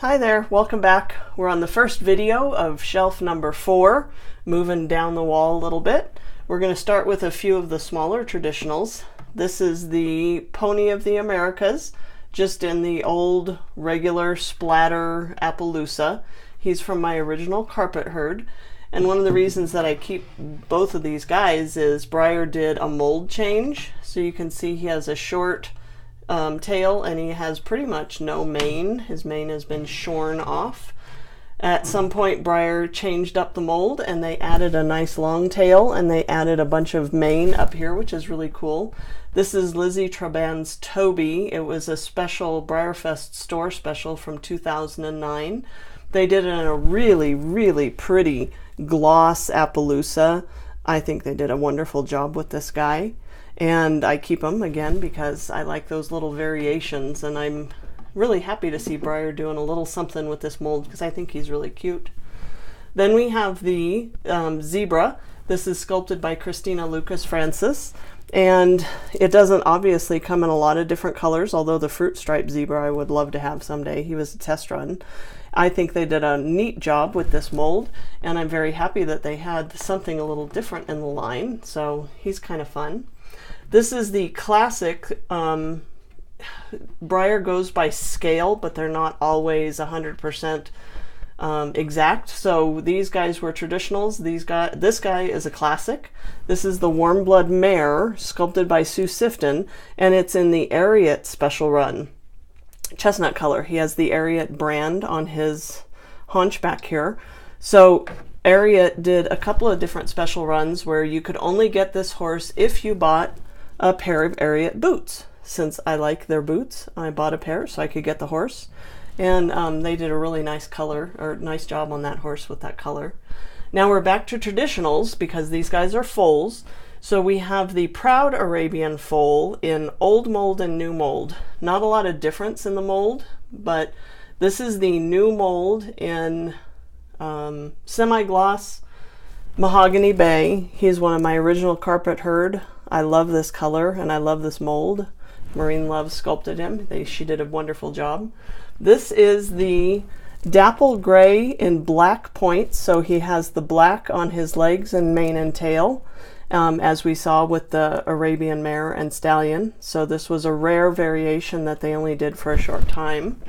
Hi there, welcome back. We're on the first video of shelf number 4, moving down the wall a little bit. We're going to start with a few of the smaller traditionals. This is the Pony of the Americas, just in the old regular splatter Appaloosa. He's from my original carpet herd. And one of the reasons that I keep both of these guys is Breyer did a mold change. So you can see he has a short tail and he has pretty much no mane. His mane has been shorn off. At some point Breyer changed up the mold and they added a nice long tail and they added a bunch of mane up here, which is really cool. This is Lizzie Traban's Toby. It was a special Breyerfest store special from 2009. They did it in a really pretty gloss Appaloosa. I think they did a wonderful job with this guy. And I keep them again because I like those little variations, and I'm really happy to see Breyer doing a little something with this mold because I think he's really cute. Then we have the zebra. This is sculpted by Christina Lucas Francis, and it doesn't obviously come in a lot of different colors, although the fruit stripe zebra I would love to have someday. He was a test run. I think they did a neat job with this mold, and I'm very happy that they had something a little different in the line, so he's kind of fun. This is the classic. Breyer goes by scale, but they're not always 100% exact. So these guys were traditionals. This guy is a classic. This is the Warm Blood Mare, sculpted by Sue Sifton, and it's in the Ariat special run. Chestnut color. He has the Ariat brand on his haunch back here. So Ariat did a couple of different special runs where you could only get this horse if you bought a pair of Ariat boots. Since I like their boots, I bought a pair so I could get the horse, and they did a really nice nice job on that horse with that color. Now we're back to traditionals because these guys are foals. So we have the Proud Arabian Foal in old mold and new mold. Not a lot of difference in the mold, but this is the new mold in semi-gloss mahogany bay. He's one of my original carpet herd. I love this color and I love this mold. Maureen Love sculpted him. She did a wonderful job. This is the dapple gray in black points. So he has the black on his legs and mane and tail, as we saw with the Arabian Mare and Stallion. So this was a rare variation that they only did for a short time.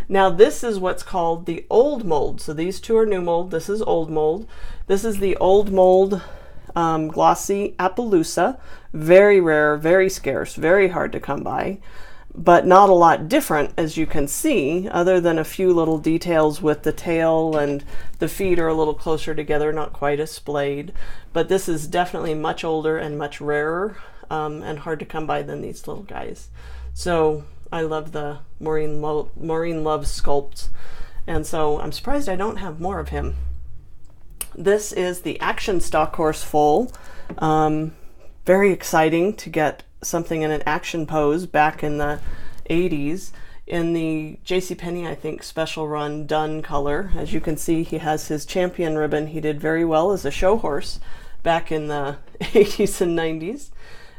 Now this is what's called the old mold. So these two are new mold. This is old mold. This is the old mold glossy Appaloosa. Very rare, very scarce, very hard to come by, but not a lot different, as you can see, other than a few little details with the tail and the feet are a little closer together, not quite as splayed. But this is definitely much older and much rarer and hard to come by than these little guys. So I love the Maureen Love sculpts, and so I'm surprised I don't have more of him. This is the Action Stock Horse Foal. Very exciting to get something in an action pose back in the 80s in the JCPenney, I think, special run dun color. As you can see, he has his champion ribbon. He did very well as a show horse back in the 80s and 90s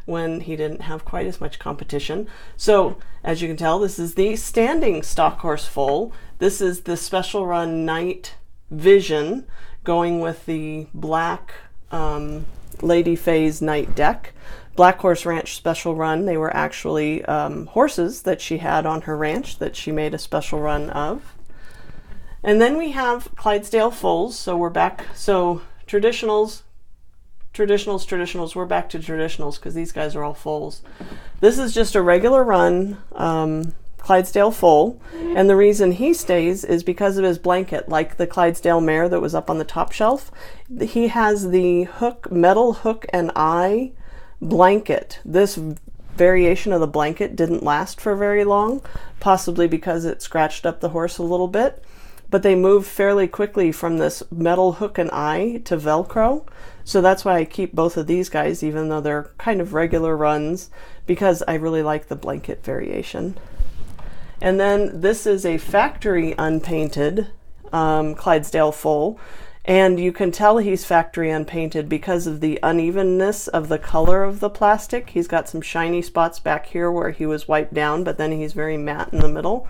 when he didn't have quite as much competition. So as you can tell, this is the standing stock horse foal. This is the special run Night Vision, going with the black Lady Faye's Night deck. Black Horse Ranch special run. They were actually horses that she had on her ranch that she made a special run of. And then we have Clydesdale foals. So we're back. So traditionals. We're back to traditionals because these guys are all foals. This is just a regular run Clydesdale foal, and the reason he stays is because of his blanket. Like the Clydesdale mare that was up on the top shelf, he has the metal hook and eye blanket. This variation of the blanket didn't last for very long, possibly because it scratched up the horse a little bit, but they moved fairly quickly from this metal hook and eye to Velcro. So that's why I keep both of these guys, even though they're kind of regular runs, because I really like the blanket variation. And then this is a factory unpainted Clydesdale foal, and you can tell he's factory unpainted because of the unevenness of the color of the plastic. He's got some shiny spots back here where he was wiped down, but then he's very matte in the middle.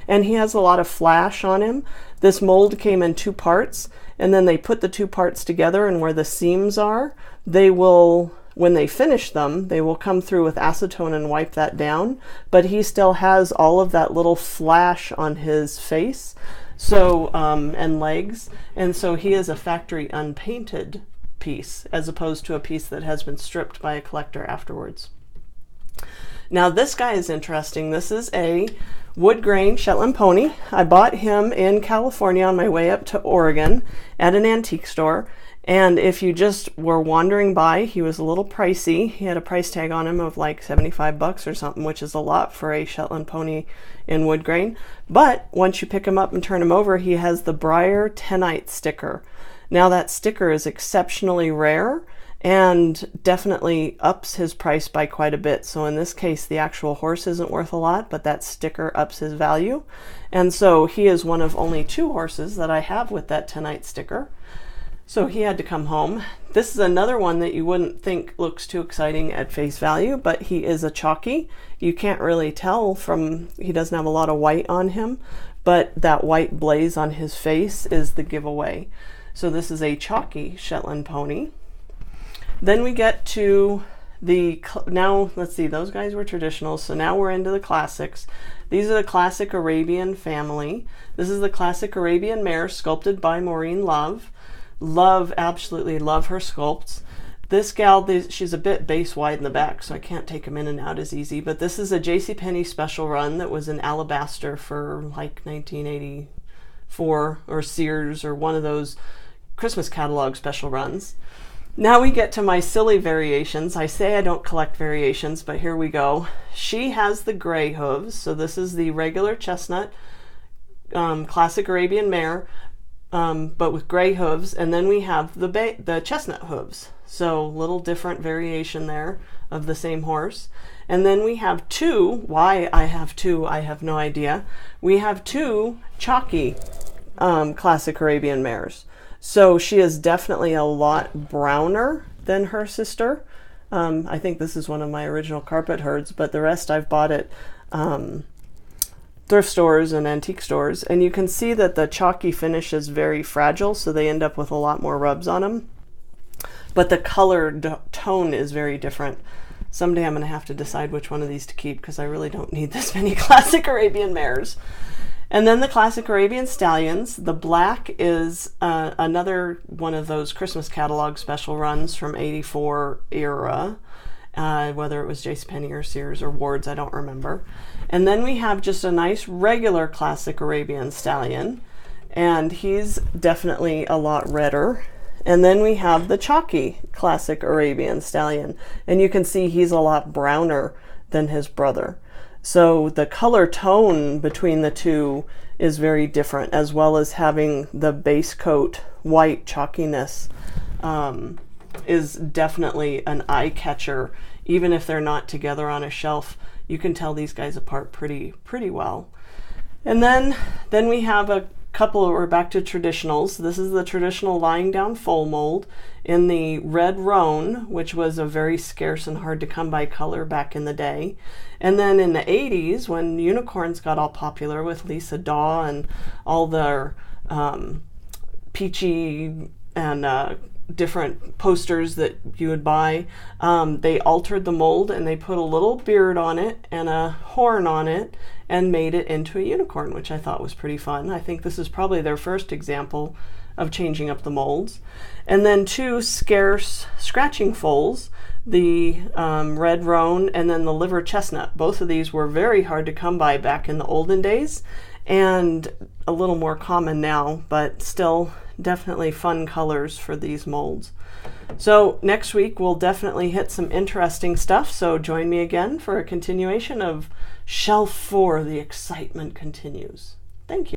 and he has a lot of flash on him. This mold came in 2 parts, and then they put the 2 parts together, and where the seams are, they will, when they finish them, they will come through with acetone and wipe that down, but he still has all of that little flash on his face, so and legs, and so he is a factory unpainted piece as opposed to a piece that has been stripped by a collector afterwards. Now this guy is interesting. This is a wood grain Shetland pony. I bought him in California on my way up to Oregon at an antique store, and if you just were wandering by, he was a little pricey. He had a price tag on him of like 75 bucks or something, which is a lot for a Shetland pony in wood grain. But once you pick him up and turn him over, he has the Breyer 10ite sticker. Now that sticker is exceptionally rare and definitely ups his price by quite a bit. So in this case, the actual horse isn't worth a lot, but that sticker ups his value. And so he is one of only 2 horses that I have with that 10ite sticker. So he had to come home. This is another one that you wouldn't think looks too exciting at face value, but he is a chalky. You can't really tell from, he doesn't have a lot of white on him, but that white blaze on his face is the giveaway. So this is a chalky Shetland pony. Then we get to the, now let's see, those guys were traditional, so now we're into the classics. These are the classic Arabian family. This is the classic Arabian mare sculpted by Maureen Love. Absolutely love her sculpts. This gal, she's a bit base wide in the back, so I can't take them in and out as easy, but this is a JCPenney special run that was in alabaster for like 1984, or Sears, or one of those Christmas catalog special runs. Now we get to my silly variations. I say I don't collect variations, but here we go. She has the gray hooves, so this is the regular chestnut classic Arabian mare, but with gray hooves, and then we have the chestnut hooves, so little different variation there of the same horse. And then we have 2, why I have 2 I have no idea, we have 2 chalky classic Arabian mares. So she is definitely a lot browner than her sister. I think this is one of my original carpet herds, but the rest I've bought at thrift stores and antique stores. And you can see that the chalky finish is very fragile, so they end up with a lot more rubs on them. But the color tone is very different. Someday I'm going to have to decide which one of these to keep, because I really don't need this many classic Arabian mares. And then the classic Arabian Stallions. The black is another one of those Christmas catalog special runs from '84 era, whether it was JCPenney or Sears or Ward's, I don't remember. And then we have just a nice regular classic Arabian Stallion, and he's definitely a lot redder. And then we have the chalky classic Arabian Stallion, and you can see he's a lot browner than his brother. So the color tone between the 2 is very different, as well as having the base coat white chalkiness is definitely an eye catcher. Even if they're not together on a shelf, you can tell these guys apart pretty well. And then we have a couple, we're back to traditionals. This is the traditional lying down foal mold in the red roan, which was a very scarce and hard to come by color back in the day. And then in the 80s, when unicorns got all popular with Lisa Daw and all their peachy and different posters that you would buy, they altered the mold and they put a little beard on it and a horn on it and made it into a unicorn, which I thought was pretty fun. I think this is probably their first example of changing up the molds. And then 2 scarce scratching foals, the red roan and then the liver chestnut. Both of these were very hard to come by back in the olden days and a little more common now, but still definitely fun colors for these molds. So next week we'll definitely hit some interesting stuff, so join me again for a continuation of Shelf 4, the excitement continues. Thank you.